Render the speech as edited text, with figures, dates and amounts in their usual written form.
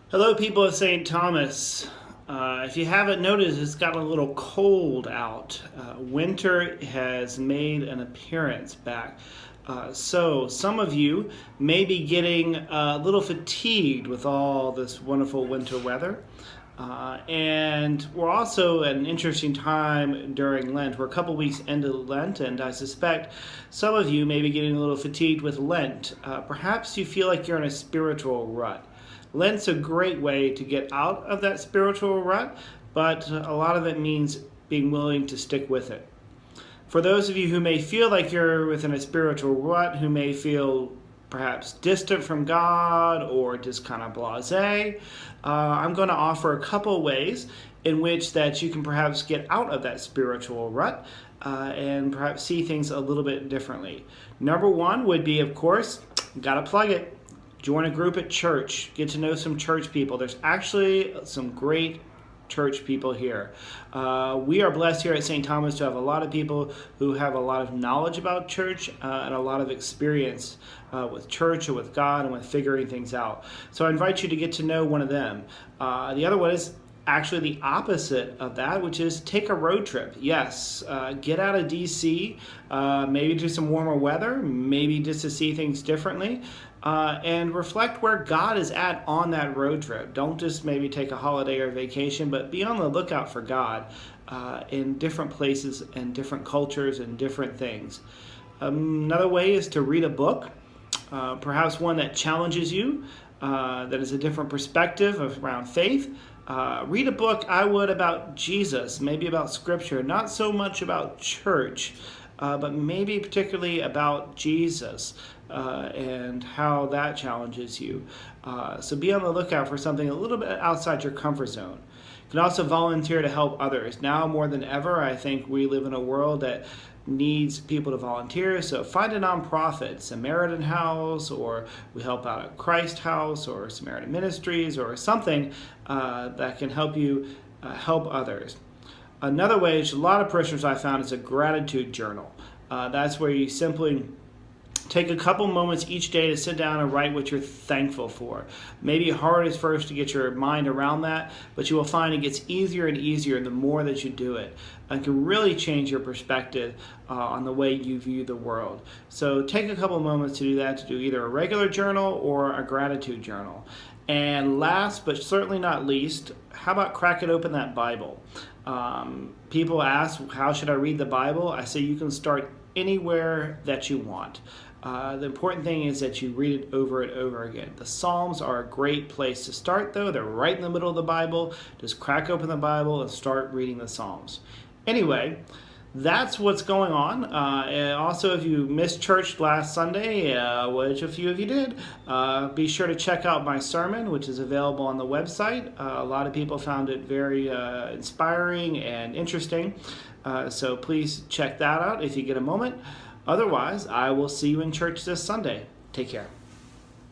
Hello, people of St. Thomas. If you haven't noticed, it's gotten a little cold out. Winter has made an appearance back. So, some of you may be getting a little fatigued with all this wonderful winter weather. And we're also at an interesting time during Lent. We're a couple weeks into Lent, and I suspect some of you may be getting a little fatigued with Lent. Perhaps you feel like you're in a spiritual rut. Lent's a great way to get out of that spiritual rut, but a lot of it means being willing to stick with it. For those of you who may feel like you're within a spiritual rut, who may feel perhaps distant from God or just kind of blasé, I'm going to offer a couple ways in which that you can perhaps get out of that spiritual rut and perhaps see things a little bit differently. Number one would be, of course, gotta plug it. Join a group at church. Get to know some church people. There's actually some great church people here. We are blessed here at St. Thomas to have a lot of people who have a lot of knowledge about church and a lot of experience with church and with God and with figuring things out. So I invite you to get to know one of them. The other one is actually the opposite of that, which is take a road trip. Yes, get out of DC, maybe do some warmer weather, maybe just to see things differently, and reflect where God is at on that road trip. Don't just maybe take a holiday or vacation, but be on the lookout for God in different places and different cultures and different things. Another way is to read a book, perhaps one that challenges you, that is a different perspective around faith. Read a book, I would, about Jesus, maybe about Scripture, not so much about church, but maybe particularly about Jesus and how that challenges you. So be on the lookout for something a little bit outside your comfort zone. You can also volunteer to help others. Now more than ever, I think we live in a world that needs people to volunteer. So find a nonprofit, Samaritan House, or we help out at Christ House or Samaritan Ministries or something that can help you help others. Another way, which a lot of parishioners I found, is a gratitude journal. That's where you simply take a couple moments each day to sit down and write what you're thankful for. Maybe hard at first to get your mind around that, but you will find it gets easier and easier the more that you do it, and can really change your perspective on the way you view the world. So take a couple moments to do that, to do either a regular journal or a gratitude journal. And last, but certainly not least, how about cracking open that Bible? People ask, how should I read the Bible? I say you can start anywhere that you want. The important thing is that you read it over and over again. The Psalms are a great place to start, though. They're right in the middle of the Bible. Just crack open the Bible and start reading the Psalms. Anyway, that's what's going on. And also, if you missed church last Sunday, which a few of you did, be sure to check out my sermon, which is available on the website. A lot of people found it very inspiring and interesting. So please check that out if you get a moment. Otherwise, I will see you in church this Sunday. Take care.